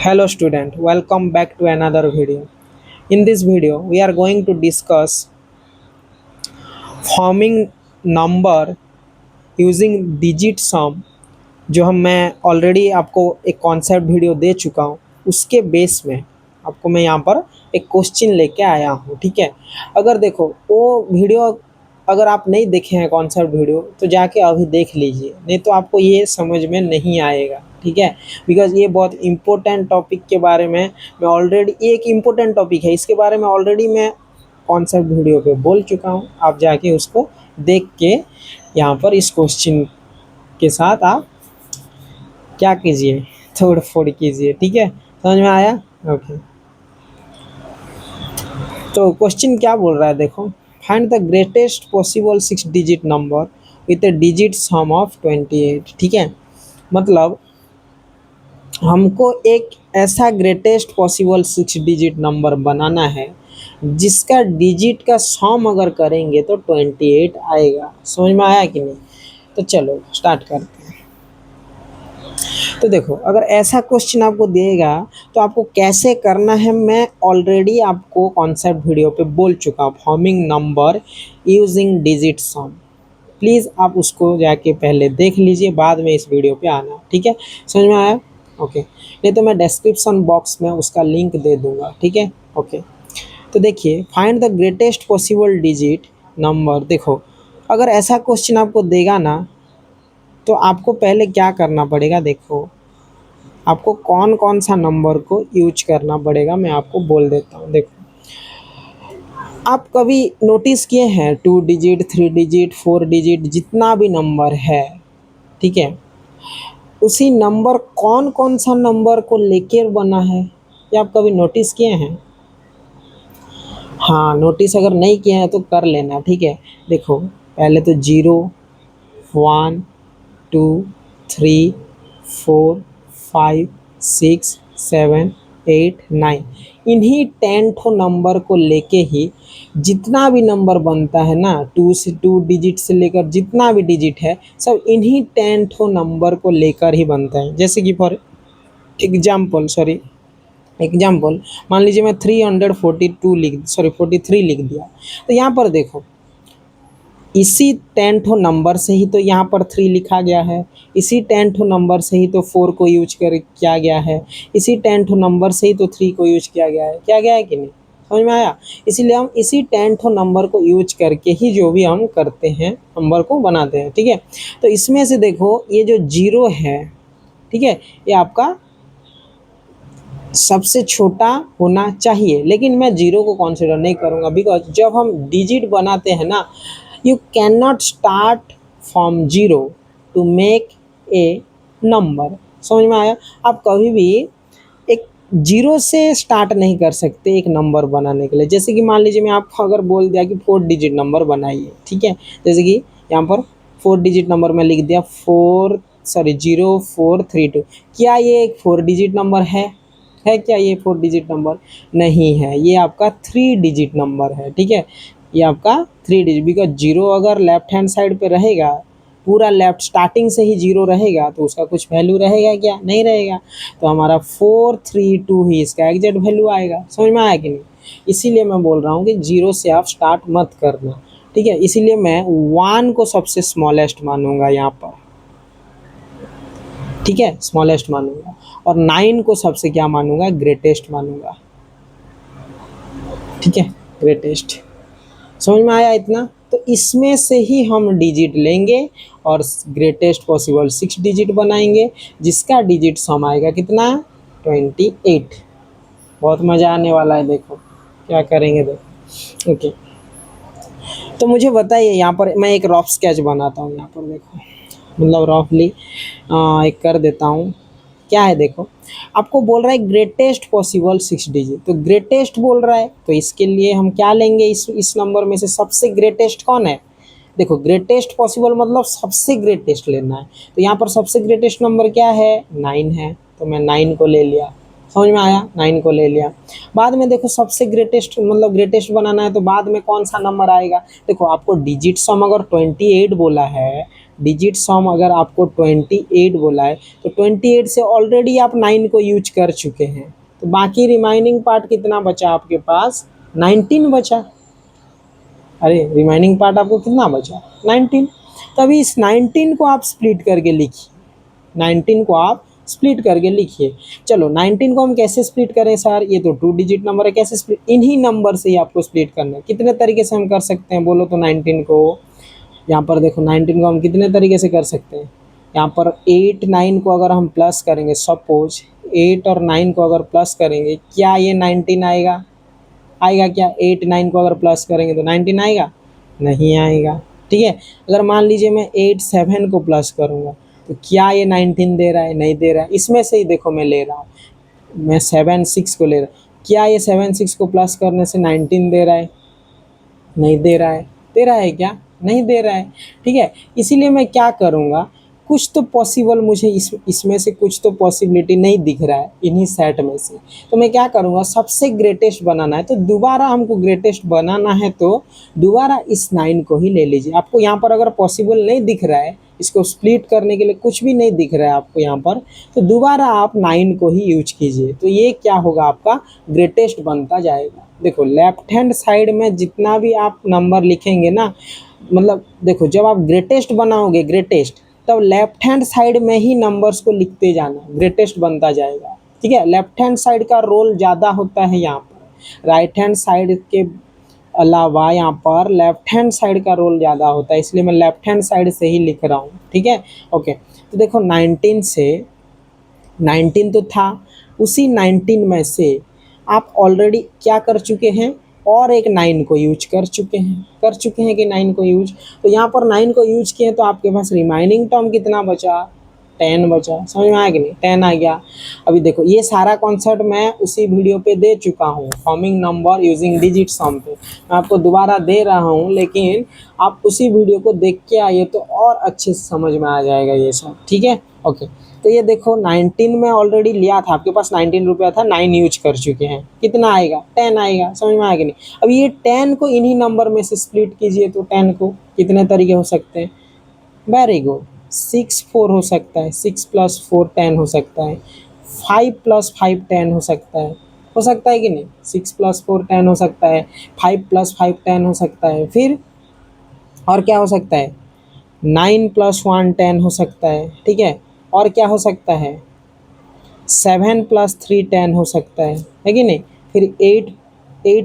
Hello student, welcome back to another video. In this video, we are going to discuss forming number using digit sum जो हम मैं already आपको एक concept video दे चुका हूँ। उसके बेस में आपको मैं यहाँ पर एक क्वेश्चन लेके आया हूँ। ठीक है, अगर देखो वो वीडियो अगर आप नहीं देखे हैं कॉन्सेप्ट वीडियो तो जाके अभी देख लीजिए, नहीं तो आपको ये समझ में नहीं आएगा। ठीक है, बिकॉज ये बहुत इम्पोर्टेंट टॉपिक के बारे में मैं ऑलरेडी, ये एक इम्पोर्टेंट टॉपिक है, इसके बारे में ऑलरेडी मैं कॉन्सेप्ट वीडियो पे बोल चुका हूँ। आप जाके उसको देख के यहाँ पर इस क्वेश्चन के साथ आप क्या कीजिए, तोड़ फोड़ कीजिए। ठीक है, समझ में आया? ओके, तो क्वेश्चन क्या बोल रहा है देखो, find the greatest possible 6 digit number with A digit some of 28। ठीक है, मतलब हमको एक ऐसा ग्रेटेस्ट पॉसिबल 6 डिजिट नंबर बनाना है जिसका डिजिट का सम अगर करेंगे तो 28 आएगा। समझ में आया कि नहीं? तो चलो स्टार्ट करते हैं। तो देखो, अगर ऐसा क्वेश्चन आपको देगा तो आपको कैसे करना है मैं ऑलरेडी आपको कॉन्सेप्ट वीडियो पे बोल चुका हूँ, forming number using digit some. Please आप उसको जाके पहले देख लीजिए, बाद में इस वीडियो पे आना। ठीक है, समझ में आया? ओके, नहीं तो मैं डिस्क्रिप्शन बॉक्स में उसका लिंक दे दूँगा। ठीक है, ओके। तो देखिए, find the greatest possible digit number. देखो, अगर ऐसा क्वेश्चन आपको देगा ना तो आपको पहले क्या करना पड़ेगा, देखो आपको कौन कौन सा नंबर को यूज करना पड़ेगा मैं आपको बोल देता हूँ। देखो, आप कभी नोटिस किए हैं 2 डिजिट, 3 डिजिट, 4 डिजिट, जितना भी नंबर है, ठीक है, उसी नंबर कौन कौन सा नंबर को लेकर बना है, ये आप कभी नोटिस किए हैं? हाँ, नोटिस अगर नहीं किए हैं तो कर लेना। ठीक है, देखो पहले तो 0, 1, 2, 3, 4, 5, 6, 7, 8, 9, इन्हीं 10 ठो नंबर को लेके ही जितना भी नंबर बनता है ना, 2 डिजिट से लेकर जितना भी डिजिट है सब इन्हीं 10 ठो नंबर को लेकर ही बनता है। जैसे कि फॉर एग्जाम्पल मान लीजिए मैं 43 लिख दिया, तो यहाँ पर देखो इसी 10 ठो नंबर से ही तो यहाँ पर 3 लिखा गया है, इसी 10 ठो नंबर से ही तो 4 को यूज कर किया गया है, इसी 10 ठो नंबर से ही तो 3 को यूज किया गया है कि नहीं? समझ में आया? इसीलिए हम इसी 10 ठो नंबर को यूज करके ही जो भी हम करते हैं नंबर को बनाते हैं। ठीक है, तो इसमें से देखो ये जो 0 है, ठीक है, ये आपका सबसे छोटा होना चाहिए, लेकिन मैं 0 को कंसिडर नहीं करूँगा, बिकॉज जब हम डिजिट बनाते हैं ना, you can not start from 0 to make a number. समझ में आया? आप कभी भी एक 0 से स्टार्ट नहीं कर सकते एक नंबर बनाने के लिए। जैसे कि मान लीजिए मैं आपको अगर बोल दिया कि 4 डिजिट नंबर बनाइए, ठीक है, जैसे कि यहाँ पर 4 डिजिट नंबर में लिख दिया 0432, क्या ये एक 4 डिजिट नंबर है क्या ये 4 डिजिट नंबर? नहीं है, ये आपका 3 डिजिट नंबर है। ठीक है, ये आपका 3 डिजिट, बिकॉज 0 अगर लेफ्ट हैंड साइड पे रहेगा, पूरा लेफ्ट स्टार्टिंग से ही 0 रहेगा तो उसका कुछ वैल्यू रहेगा क्या? नहीं रहेगा। तो हमारा 432 ही इसका एग्जैक्ट वैल्यू आएगा। समझ में आया कि नहीं? इसीलिए मैं बोल रहा हूँ कि 0 से आप स्टार्ट मत करना। ठीक है, इसीलिए मैं 1 को सबसे स्मॉलेस्ट मानूंगा यहाँ पर। ठीक है, स्मॉलेस्ट मानूंगा, और 9 को सबसे क्या मानूंगा? ग्रेटेस्ट मानूंगा। ठीक है, ग्रेटेस्ट। समझ में आया इतना? तो इसमें से ही हम डिजिट लेंगे और ग्रेटेस्ट पॉसिबल 6 डिजिट बनाएंगे, जिसका डिजिट सम आएगा कितना? 28। बहुत मज़ा आने वाला है, देखो क्या करेंगे देखो। ओके, तो मुझे बताइए, यहाँ पर मैं एक रफ स्केच बनाता हूँ। यहाँ पर देखो, मतलब रफली एक कर देता हूँ। क्या है देखो, आपको बोल रहा है ग्रेटेस्ट पॉसिबल 6 डिजिट, तो ग्रेटेस्ट बोल रहा है तो इसके लिए हम क्या लेंगे? इस नंबर में से सबसे ग्रेटेस्ट कौन है? देखो, ग्रेटेस्ट पॉसिबल मतलब सबसे ग्रेटेस्ट लेना है, तो यहाँ पर सबसे ग्रेटेस्ट नंबर क्या है? 9 है, तो मैं 9 को ले लिया। समझ में आया? 9 को ले लिया। बाद में देखो, सबसे ग्रेटेस्ट मतलब ग्रेटेस्ट बनाना है तो बाद में कौन सा नंबर आएगा? देखो, आपको डिजिट सम अगर 28 बोला है, डिजिट सम अगर आपको 28 बोला है तो 28 से ऑलरेडी आप 9 को यूज कर चुके हैं, तो बाकी रिमाइनिंग पार्ट कितना बचा आपके पास, 19 बचा। अरे रिमाइनिंग पार्ट आपको कितना बचा, 19। तभी इस 19 को आप स्प्लिट करके लिखिए, 19 को आप स्प्लिट करके लिखिए। चलो 19 को हम कैसे स्प्लिट करें सर, ये तो 2 डिजिट नंबर है, कैसे स्प्लिट, इन्हीं नंबर से ही आपको स्प्लिट करना है। कितने तरीके से हम कर सकते हैं बोलो तो 19 को, यहाँ पर देखो 19 को हम कितने तरीके से कर सकते हैं। यहाँ पर 8 9 को अगर हम प्लस करेंगे, सपोज 8 और 9 को अगर प्लस करेंगे, क्या ये 19 आएगा, आएगा क्या, 8 9 को अगर प्लस करेंगे तो 19 आएगा, नहीं आएगा। ठीक है, अगर मान लीजिए मैं 8 7 को प्लस करूँगा तो क्या ये 19 दे रहा है, नहीं दे रहा है। इसमें से ही देखो मैं ले रहा हूँ, मैं 7 6 को ले रहा हूँ, क्या ये 7 6 को प्लस करने से 19 दे रहा है, नहीं दे रहा है। दे रहा है क्या, नहीं दे रहा है। ठीक है, इसीलिए मैं क्या करूँगा, कुछ तो पॉसिबल मुझे इसमें से कुछ तो पॉसिबिलिटी नहीं दिख रहा है इन्हीं सेट में से, तो मैं क्या करूँगा, सबसे ग्रेटेस्ट बनाना है, तो दोबारा हमको ग्रेटेस्ट बनाना है तो दोबारा इस 9 को ही ले लीजिए। आपको यहाँ पर अगर पॉसिबल नहीं दिख रहा है, इसको स्प्लिट करने के लिए कुछ भी नहीं दिख रहा है आपको यहाँ पर, तो दोबारा आप 9 को ही यूज कीजिए, तो ये क्या होगा, आपका ग्रेटेस्ट बनता जाएगा। देखो लेफ्ट हैंड साइड में जितना भी आप नंबर लिखेंगे ना, मतलब देखो जब आप ग्रेटेस्ट बनाओगे, ग्रेटेस्ट, तब लेफ्ट हैंड साइड में ही नंबर्स को लिखते जाना, ग्रेटेस्ट बनता जाएगा। ठीक है, लेफ्ट हैंड साइड का रोल ज़्यादा होता है यहाँ पर, राइट हैंड साइड के अलावा यहाँ पर लेफ्ट हैंड साइड का रोल ज़्यादा होता है, इसलिए मैं लेफ्ट हैंड साइड से ही लिख रहा हूँ। ठीक है, ओके, तो देखो 19 से 19 तो था, उसी 19 में से आप ऑलरेडी क्या कर चुके हैं, और एक 9 को यूज कर चुके हैं कि 9 को यूज, तो यहाँ पर 9 को यूज किए तो आपके पास रिमाइनिंग टर्म कितना बचा, 10 बचा। समझ में आया कि नहीं, 10 आ गया। अभी देखो ये सारा कॉन्सेप्ट मैं उसी वीडियो पे दे चुका हूँ, फॉर्मिंग नंबर यूजिंग डिजिट सम पे, मैं आपको दोबारा दे रहा हूँ, लेकिन आप उसी वीडियो को देख के आइए तो और अच्छे से समझ में आ जाएगा ये सब। ठीक है, ओके, तो ये देखो 19 में ऑलरेडी लिया था, आपके पास 19 रुपया था, 9 यूज कर चुके हैं, कितना आएगा, 10 आएगा। समझ में आया कि नहीं। अब ये 10 को इन्हीं नंबर में से स्प्लिट कीजिए, तो 10 को कितने तरीके हो सकते हैं, वेरी गुड, 6 4 हो सकता है, 6 + 4 10 हो सकता है, 5 + 5 10 हो सकता है कि नहीं, 6 + 4 10 हो सकता है, 5 + 5 10 हो सकता है, फिर और क्या हो सकता है, 9 + 1 10 हो सकता है। ठीक है, और क्या हो सकता है, 7 + 3 10 हो सकता है कि नहीं, फिर 8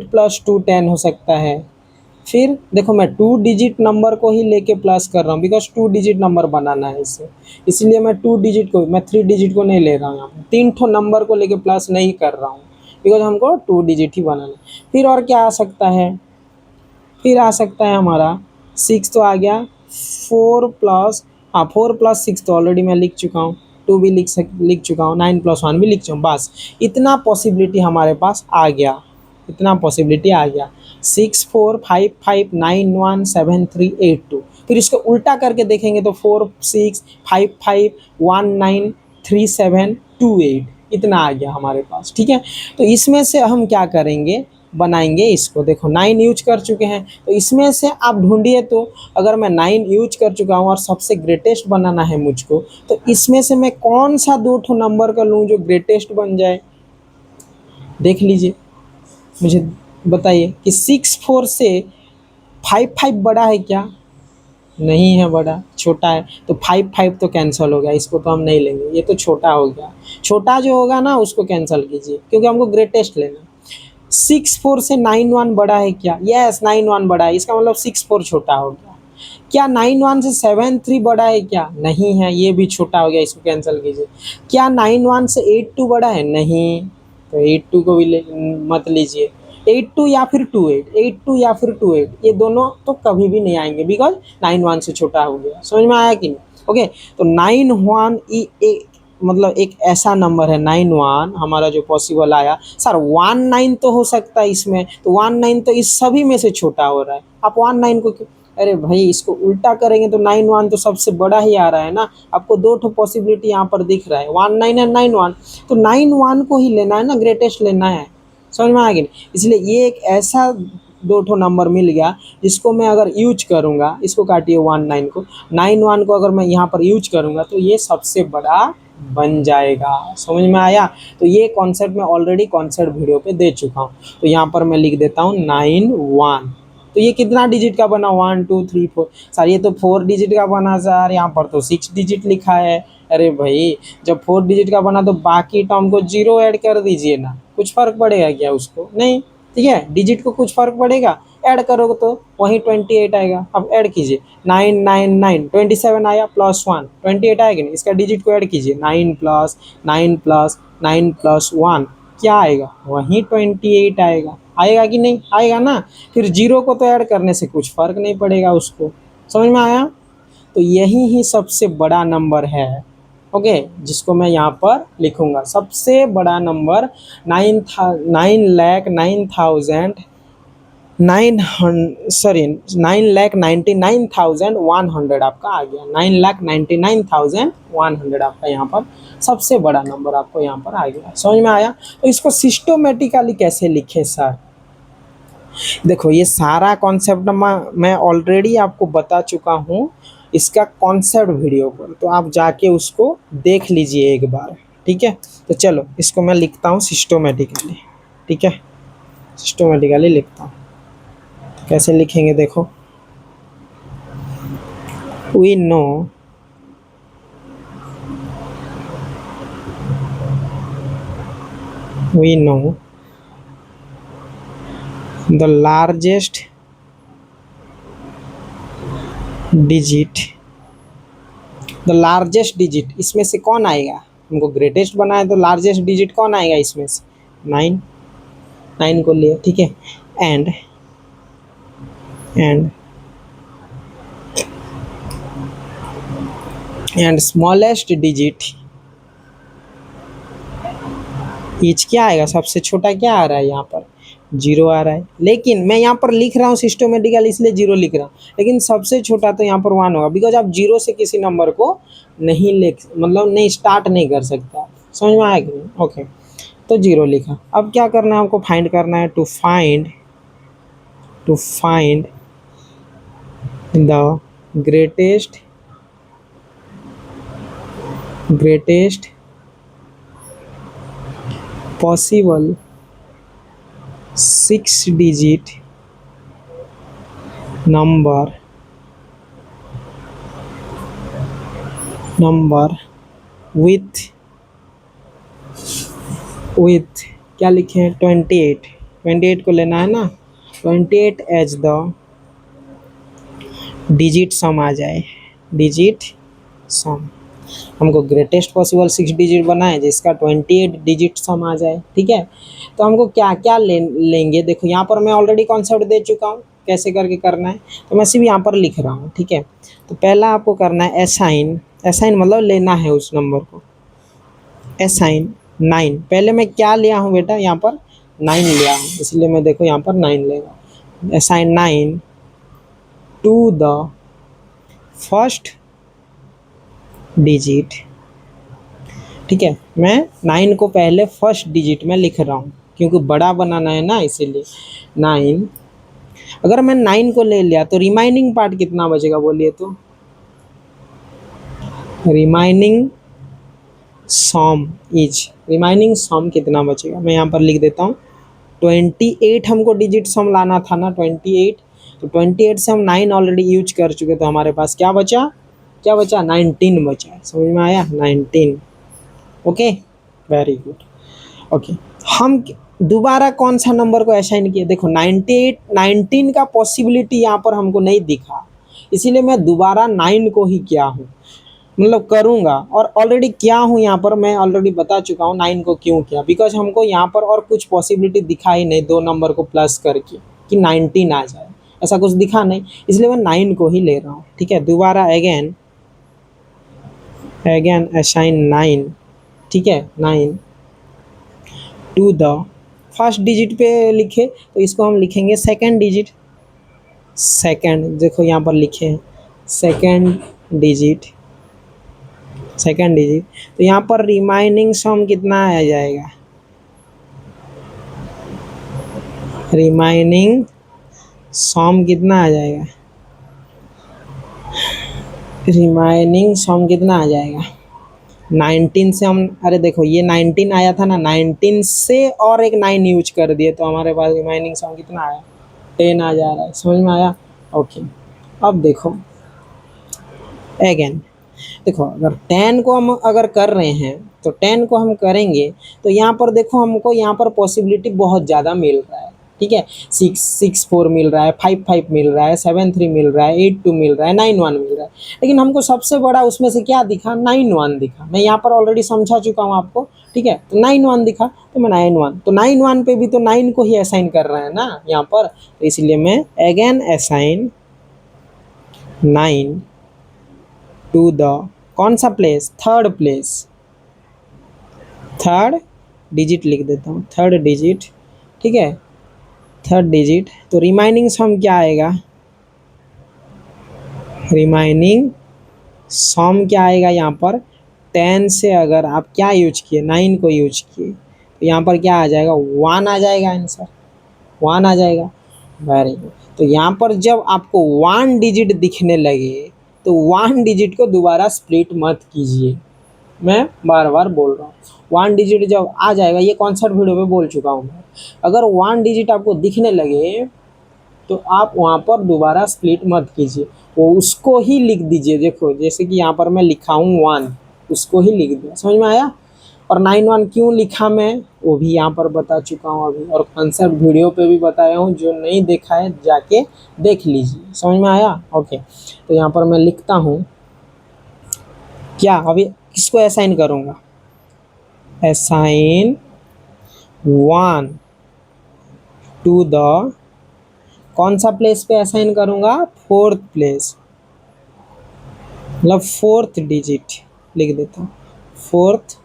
+ 2 10 हो सकता है। फिर देखो मैं 2 डिजिट नंबर को ही लेके प्लस कर रहा हूँ, बिकॉज 2 डिजिट नंबर बनाना है इससे, इसलिए मैं 2 डिजिट को, मैं 3 डिजिट को नहीं ले रहा हूँ यहाँ पर, 3 ठो नंबर को लेके प्लस नहीं कर रहा हूँ, बिकॉज हमको 2 डिजिट ही बनाना है। फिर और क्या आ सकता है, फिर आ सकता है हमारा 6 तो आ गया, 4 प्लस, हाँ 4 + 6 तो ऑलरेडी मैं लिख चुका हूँ, 2 भी लिख चुका हूँ, 9 + 1 भी लिख चुका हूँ, बस इतना पॉसिबिलिटी हमारे पास आ गया, इतना पॉसिबिलिटी आ गया। 6 4 5 5 9 1 7 3 8 2, फिर इसको उल्टा करके देखेंगे तो 4 6 5 5 1 9 3 7 2 8, इतना आ गया हमारे पास। ठीक है, तो इसमें से हम क्या करेंगे, बनाएंगे इसको। देखो 9 यूज कर चुके हैं, तो इसमें से आप ढूंढिए, तो अगर मैं 9 यूज कर चुका हूँ और सबसे ग्रेटेस्ट बनाना है मुझको, तो इसमें से मैं कौन सा 2 ठो नंबर का लूँ जो ग्रेटेस्ट बन जाए, देख लीजिए, मुझे बताइए कि 6 4 से 5 5 बड़ा है क्या, नहीं है बड़ा, छोटा है, तो 5 5 तो कैंसिल हो गया, इसको तो हम नहीं लेंगे, ये तो छोटा हो गया, छोटा जो होगा ना उसको कैंसिल कीजिए, क्योंकि हमको ग्रेटेस्ट लेना। 6 4 से 9 1 बड़ा है क्या, यस 9 1 बड़ा है, इसका मतलब 6 4 छोटा हो गया। क्या 9 1 से 7 3 बड़ा है क्या, नहीं है, ये भी छोटा हो गया, इसको कैंसिल कीजिए। क्या 9 1 से 8 2 बड़ा है, नहीं, तो 8 2 को भी मत लीजिए। 8 2 या फिर 2 8, 8 2 या फिर 2 8, ये दोनों तो कभी भी नहीं आएंगे, बिकॉज 9 1 से छोटा हो गया। समझ में आया कि नहीं। ओके, तो 9 1 मतलब एक ऐसा नंबर है, 9 1 हमारा जो पॉसिबल आया। सर 1 9 तो हो सकता है इसमें, तो 1 9 तो इस सभी में से छोटा हो रहा है, आप 1 9 को क्यों, अरे भाई इसको उल्टा करेंगे तो 9 1 तो सबसे बड़ा ही आ रहा है ना, आपको 2 ठो पॉसिबिलिटी यहाँ पर दिख रहा है, 1 9 एंड 9 1, तो 9 1 को ही लेना है ना, ग्रेटेस्ट लेना है। समझ में आ गया। इसलिए ये एक ऐसा दो ठो नंबर मिल गया जिसको मैं अगर यूज करूँगा, इसको काटिए 19 को, 9 को अगर मैं यहाँ पर यूज करूँगा तो ये सबसे बड़ा बन जाएगा। समझ में आया? तो ये कॉन्सेप्ट मैं ऑलरेडी कॉन्सेप्ट वीडियो पे दे चुका हूँ। तो यहाँ पर मैं लिख देता हूँ 9 1। तो ये कितना डिजिट का बना? 1 2 3 4। सर ये तो 4 डिजिट का बना सर, यहाँ पर तो 6 डिजिट लिखा है। अरे भाई जब 4 डिजिट का बना तो बाकी टर्म को 0 ऐड कर दीजिए ना, कुछ फर्क पड़ेगा क्या उसको? नहीं। ठीक है, डिजिट को कुछ फर्क पड़ेगा? ऐड करोगे तो वहीं 28 आएगा। अब ऐड कीजिए, 9 9 9 27 आया, प्लस 1 28 आएगा नहीं, इसका डिजिट को ऐड कीजिए, 9 प्लस 9 प्लस 9 प्लस 1 क्या आएगा? वहीं 28 आएगा। आएगा कि नहीं? आएगा ना। फिर जीरो को तो ऐड करने से कुछ फर्क नहीं पड़ेगा उसको। समझ में आया? तो यही ही सबसे बड़ा नंबर है। ओके, जिसको मैं यहाँ पर लिखूंगा सबसे बड़ा नंबर 9,99,100 आपका आ गया। 9,99,100 आपका यहाँ पर सबसे बड़ा नंबर आपको यहाँ पर आ गया। समझ में आया? तो इसको सिस्टोमेटिकली कैसे लिखे सर? देखो ये सारा कॉन्सेप्ट मैं ऑलरेडी आपको बता चुका हूँ इसका कॉन्सेप्ट वीडियो पर, तो आप जाके उसको देख लीजिए एक बार। ठीक है, तो चलो इसको मैं लिखता हूँ सिस्टोमेटिकली। ठीक है, सिस्टोमेटिकली लिखता हूँ। कैसे लिखेंगे देखो, we know the largest digit इसमें से कौन आएगा? हमको ग्रेटेस्ट बनाया तो लार्जेस्ट डिजिट कौन आएगा इसमें से? 9 को लिए। ठीक है, एंड स्मॉलेस्ट डिजिट इच क्या आएगा? सबसे छोटा क्या आ रहा है यहाँ पर? 0 आ रहा है। लेकिन मैं यहाँ पर लिख रहा हूँ सिस्टोमेटिकली इसलिए 0 लिख रहा हूँ, लेकिन सबसे छोटा तो यहाँ पर 1 होगा, बिकॉज आप 0 से किसी नंबर को नहीं नहीं स्टार्ट नहीं कर सकता। समझ में आया कि नहीं? ओके, तो 0 लिखा। अब क्या करना है हमको? फाइंड करना है। To find the greatest possible 6 digit number with क्या लिखे हैं? 28 को लेना है ना। 28 एज द डिजिट सम आ जाए। डिजिट सम हमको ग्रेटेस्ट पॉसिबल 6 डिजिट बना है जिसका 28 डिजिट सम आ जाए। ठीक है, तो हमको क्या क्या लेंगे? देखो यहाँ पर मैं ऑलरेडी कॉन्सेप्ट दे चुका हूँ कैसे करके करना है, तो मैं सिर्फ यहाँ पर लिख रहा हूँ। ठीक है, तो पहला आपको करना है असाइन मतलब लेना है उस नंबर को। असाइन 9, पहले मैं क्या लिया हूँ बेटा? यहाँ पर 9 लिया हूँ, इसलिए मैं देखो यहाँ पर 9 लेगा। Assign 9 to the first digit. ठीक है, मैं 9 को पहले फर्स्ट डिजिट में लिख रहा हूँ क्योंकि बड़ा बनाना है ना, इसीलिए 9। अगर मैं 9 को ले लिया तो रिमाइनिंग पार्ट कितना बचेगा बोलिए? तो रिमाइनिंग सम कितना बचेगा? मैं यहाँ पर लिख देता हूँ 28 हमको डिजिट सम लाना था ना, 28। तो 28 से हम 9 ऑलरेडी यूज कर चुके, तो हमारे पास क्या बचा? 19 बचा। समझ में आया? 19। Okay, very good. ओके, हम दोबारा कौन सा नंबर को असाइन किए? देखो 19 का पॉसिबिलिटी यहाँ पर हमको नहीं दिखा, इसीलिए मैं दोबारा 9 को ही किया हूँ, मतलब करूँगा। और ऑलरेडी किया हूँ यहाँ पर, मैं ऑलरेडी बता चुका हूँ 9 को क्यों किया, बिकॉज हमको यहाँ पर और कुछ पॉसिबिलिटी दिखा ही नहीं 2 नंबर को प्लस करके कि 19 आ जाए, ऐसा कुछ दिखा नहीं, इसलिए मैं 9 को ही ले रहा हूँ। ठीक है, दोबारा अगेन असाइन 9। ठीक है, 9 टू द फर्स्ट डिजिट पे लिखे, तो इसको हम लिखेंगे सेकंड डिजिट। देखो यहाँ पर लिखे हैं सेकंड डिजिट। तो यहाँ पर रिमाइनिंग सम कितना आ जाएगा? रिमाइनिंग सम कितना आ जाएगा, रिमाइनिंग सम कितना आ जाएगा 19 से हम, अरे देखो ये 19 आया था ना, 19 से और एक 9 यूज कर दिए तो हमारे पास रिमाइनिंग सम कितना आया 10 आ जा रहा है, समझ में आया। ओके, अब देखो अगेन, देखो अगर 10 को हम अगर कर रहे हैं तो 10 को हम करेंगे तो यहाँ पर देखो हमको यहाँ पर पॉसिबिलिटी बहुत ज़्यादा मिल रहा है, ठीक है। 6 6 4 मिल रहा है, 5 5 मिल रहा है, 7 3 मिल रहा है, 8 2 मिल रहा है, 9 1 मिल रहा है, लेकिन हमको सबसे बड़ा उसमें से क्या दिखा 9 1 दिखा। मैं यहाँ पर ऑलरेडी समझा चुका हूँ आपको, ठीक है। तो 9 1 दिखा तो मैं 9 1, तो 9 1 पे भी तो 9 को ही असाइन कर रहे हैं ना यहाँ पर, तो इसलिए मैं अगेन असाइन 9 टू द कौन सा place, third place, third digit लिख देता हूँ, थर्ड डिजिट, ठीक है, थर्ड डिजिट। तो रिमाइनिंग सम क्या आएगा, रिमाइनिंग सम क्या आएगा यहाँ पर 10 से अगर आप क्या यूज किए 9 को यूज किए तो यहाँ पर क्या आ जाएगा 1 आ जाएगा, आंसर 1 आ जाएगा। Very good. तो यहाँ पर जब आपको 1 डिजिट दिखने लगे तो 1 डिजिट को दोबारा स्प्लिट मत कीजिए, मैं बार बार बोल रहा हूँ। 1 डिजिट जब आ जाएगा, ये कॉन्सेप्ट वीडियो में बोल चुका हूँ मैं, अगर 1 डिजिट आपको दिखने लगे तो आप वहाँ पर दोबारा स्प्लिट मत कीजिए, वो उसको ही लिख दीजिए। देखो जैसे कि यहाँ पर मैं लिखा हूँ 1, उसको ही लिख दिया, समझ में आया। और 9 1 क्यों लिखा मैं वो भी यहाँ पर बता चुका हूँ अभी, और कॉन्सेप्ट वीडियो पे भी बताया हूँ, जो नहीं देखा है जाके देख लीजिए, समझ में आया। ओके, तो यहाँ पर मैं लिखता हूँ क्या, अभी किसको असाइन करूँगा, असाइन 1 टू द कौन सा प्लेस पे असाइन करूँगा, फोर्थ प्लेस, मतलब फोर्थ डिजिट लिख देता हूँ, फोर्थ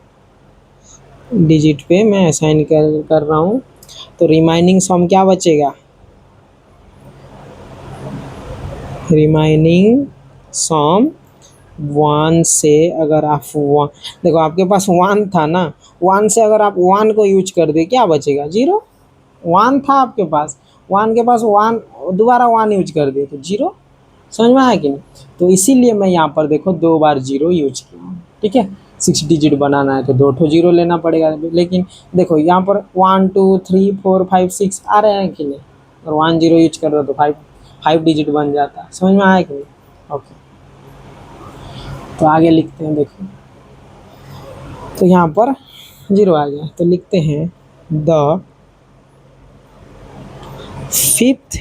डिजिट पे मैं असाइन कर रहा हूँ। तो रिमाइनिंग सम क्या बचेगा, रिमाइनिंग सम 1 से अगर आप 1, देखो आपके पास 1 था ना, 1 से अगर आप 1 को यूज कर दे क्या बचेगा 0, 1 था आपके पास, 1 के पास 1 दोबारा 1 यूज कर दिए तो 0, समझ में आया कि नहीं। तो इसीलिए मैं यहाँ पर देखो 2 बार 0 यूज किया हूँ, ठीक है। 6 डिजिट बनाना है तो 2 ठो 0 लेना पड़ेगा, लेकिन देखो यहाँ पर 1 2 3 4 5 6 आ रहे हैं कि नहीं, और 1 0 यूज कर रहे हो तो 5 डिजिट बन जाता है, समझ में आया कि नहीं। ओके, तो आगे लिखते हैं, देखो तो यहाँ पर 0 आ गया, तो लिखते हैं the fifth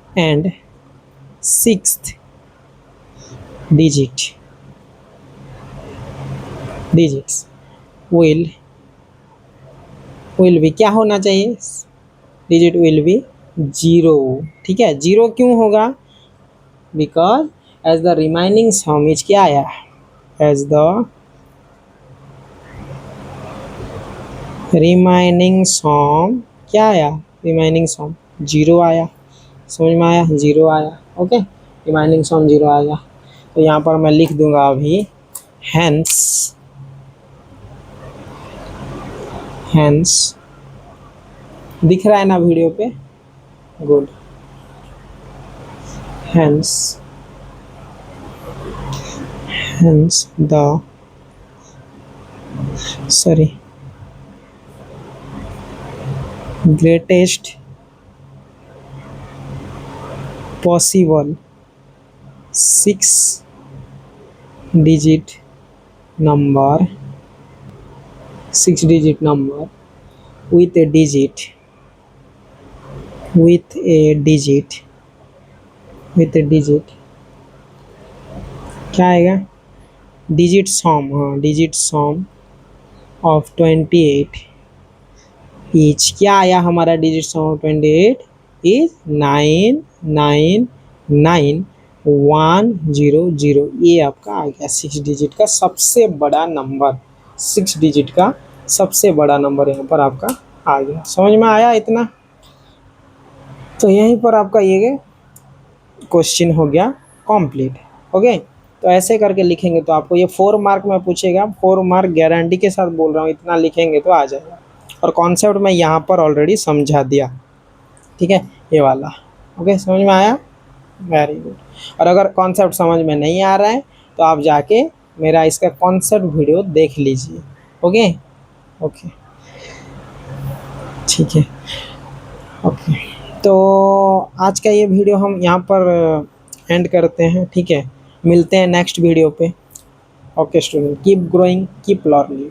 and sixth digits will भी क्या होना चाहिए, डिजिट विल बी 0, ठीक है। 0 क्यों होगा, because as the remaining sum is क्या आया, एज द रिमाइनिंग सम क्या आया, रिमाइनिंग सम 0 आया, समझ में आया, 0 आया। ओके, रिमाइनिंग सम 0 आएगा, तो यहाँ पर मैं लिख दूंगा अभी हैंस दिख रहा है ना वीडियो पे, good, hence the greatest possible 6 digit number with a digit क्या आएगा, डिजिट सम, हाँ डिजिट सम ऑफ 28 इच, क्या आया हमारा डिजिट सम ऑफ 28 इज 9999100, ये आपका आ गया 6 डिजिट का सबसे बड़ा नंबर, 6 डिजिट का सबसे बड़ा नंबर यहाँ पर आपका आ गया, समझ में आया इतना। तो यहीं पर आपका ये क्वेश्चन हो गया कंप्लीट। ओके, तो ऐसे करके लिखेंगे तो आपको ये 4 मार्क में पूछेगा, 4 मार्क गारंटी के साथ बोल रहा हूँ, इतना लिखेंगे तो आ जाएगा। और कॉन्सेप्ट मैं यहाँ पर ऑलरेडी समझा दिया। ठीक है, ये वाला। ओके, समझ में आया? Very good. और अगर कॉन्सेप्ट समझ में नहीं आ रहा है तो आप जाके मेरा इसका कॉन्सेप्ट वीडियो देख लीजिए। ओके ओके, ठीक है। ओके, तो आज का ये वीडियो हम यहाँ पर एंड करते हैं, ठीक है। मिलते हैं नेक्स्ट वीडियो पे। Okay student, keep growing, keep learning.